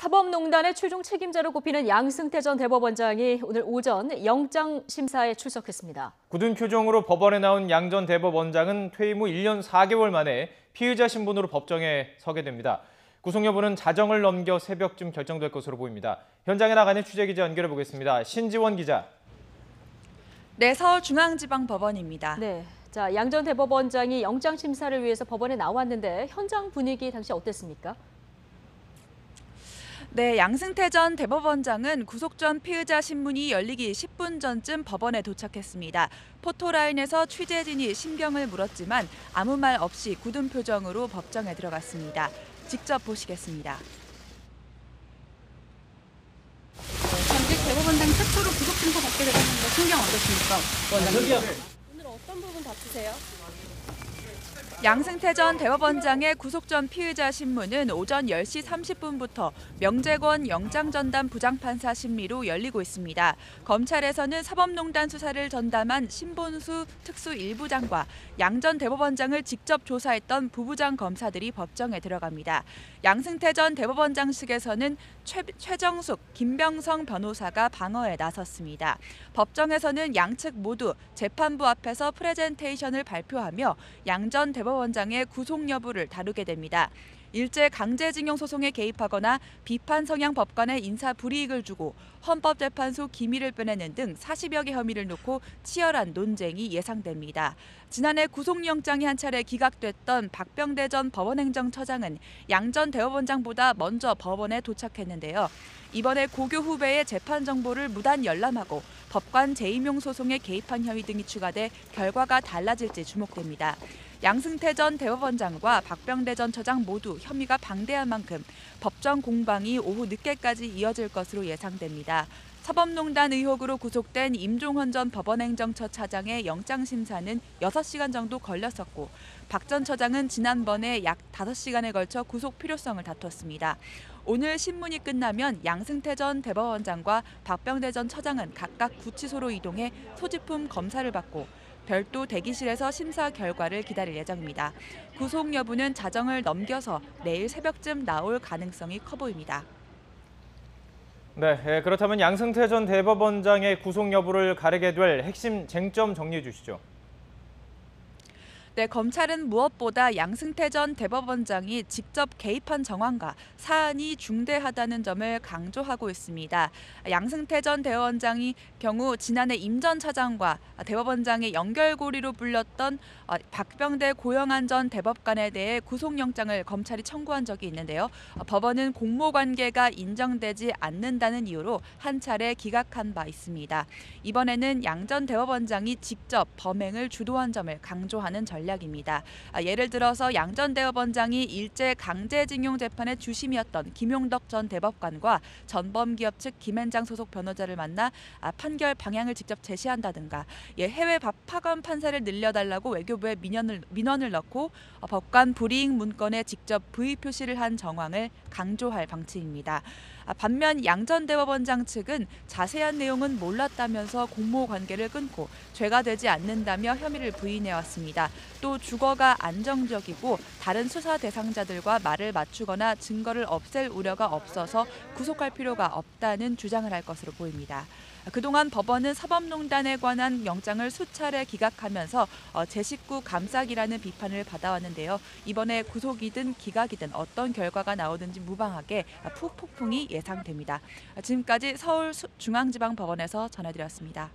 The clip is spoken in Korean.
사법농단의 최종 책임자로 꼽히는 양승태 전 대법원장이 오늘 오전 영장 심사에 출석했습니다. 굳은 표정으로 법원에 나온 양 전 대법원장은 퇴임 후 1년 4개월 만에 피의자 신분으로 법정에 서게 됩니다. 구속 여부는 자정을 넘겨 새벽쯤 결정될 것으로 보입니다. 현장에 나가는 취재기자 연결해 보겠습니다. 신지원 기자. 네, 서울중앙지방법원입니다. 네, 양 전 대법원장이 영장 심사를 위해서 법원에 나왔는데 현장 분위기 당시 어땠습니까? 네, 양승태 전 대법원장은 구속 전 피의자 신문이 열리기 10분 전쯤 법원에 도착했습니다. 포토라인에서 취재진이 심경을 물었지만 아무 말 없이 굳은 표정으로 법정에 들어갔습니다. 직접 보시겠습니다. 전직 대법원장 최초로 구속 심사 받게 되었는데 신경 어떠십니까? 원장님. 오늘 어떤 부분 다투세요? 양승태 전 대법원장의 구속 전 피의자 신문은 오전 10시 30분부터 명재권 영장전담 부장판사 심리로 열리고 있습니다. 검찰에서는 사법농단 수사를 전담한 신본수 특수 1부장과 양 전 대법원장을 직접 조사했던 부부장 검사들이 법정에 들어갑니다. 양승태 전 대법원장 측에서는 최정숙, 김병성 변호사가 방어에 나섰습니다. 법정에서는 양측 모두 재판부 앞에서 프레젠테이션을 발표하며 양 전 대법원장의 구속 여부를 다루게 됩니다. 일제 강제징용 소송에 개입하거나 비판 성향 법관에 인사 불이익을 주고 헌법재판소 기밀을 빼내는 등 40여 개 혐의를 놓고 치열한 논쟁이 예상됩니다. 지난해 구속영장이 한 차례 기각됐던 박병대 전 법원행정처장은 양 전 대법원장보다 먼저 법원에 도착했는데요. 이번에 고교 후배의 재판 정보를 무단 열람하고 법관 재임용 소송에 개입한 혐의 등이 추가돼 결과가 달라질지 주목됩니다. 양승태 전 대법원장과 박병대 전 처장 모두 혐의가 방대한 만큼 법정 공방이 오후 늦게까지 이어질 것으로 예상됩니다. 사법농단 의혹으로 구속된 임종헌 전 법원행정처 차장의 영장 심사는 6시간 정도 걸렸었고 박 전 처장은 지난번에 약 5시간에 걸쳐 구속 필요성을 다퉜습니다. 오늘 신문이 끝나면 양승태 전 대법원장과 박병대 전 처장은 각각 구치소로 이동해 소지품 검사를 받고 별도 대기실에서 심사 결과를 기다릴 예정입니다. 구속 여부는 자정을 넘겨서 내일 새벽쯤 나올 가능성이 커 보입니다. 네, 그렇다면 양승태 전 대법원장의 구속 여부를 가리게 될 핵심 쟁점 정리해 주시죠. 네, 검찰은 무엇보다 양승태 전 대법원장이 직접 개입한 정황과 사안이 중대하다는 점을 강조하고 있습니다. 양승태 전 대법원장이 경우 지난해 임 전 차장과 대법원장의 연결고리로 불렸던 박병대 고영한 전 대법관에 대해 구속영장을 검찰이 청구한 적이 있는데요. 법원은 공모관계가 인정되지 않는다는 이유로 한 차례 기각한 바 있습니다. 이번에는 양 전 대법원장이 직접 범행을 주도한 점을 강조하는 전략입니다. 예를 들어서 양 전 대법원장이 일제 강제징용 재판의 주심이었던 김용덕 전 대법관과 전범기업 측 김앤장 소속 변호자를 만나 판결 방향을 직접 제시한다든가 해외 파견 판사를 늘려달라고 외교부에 민원을 넣고 법관 불이익 문건에 직접 부의 표시를 한 정황을 강조할 방침입니다. 반면 양 전 대법원장 측은 자세한 내용은 몰랐다면서 공모 관계를 끊고 죄가 되지 않는다며 혐의를 부인해왔습니다. 또 주거가 안정적이고 다른 수사 대상자들과 말을 맞추거나 증거를 없앨 우려가 없어서 구속할 필요가 없다는 주장을 할 것으로 보입니다. 그동안 법원은 사법농단에 관한 영장을 수차례 기각하면서 제 식구 감싸기라는 비판을 받아왔는데요. 이번에 구속이든 기각이든 어떤 결과가 나오든지 무방하게 폭풍이 예상됩니다. 지금까지 서울중앙지방법원에서 전해드렸습니다.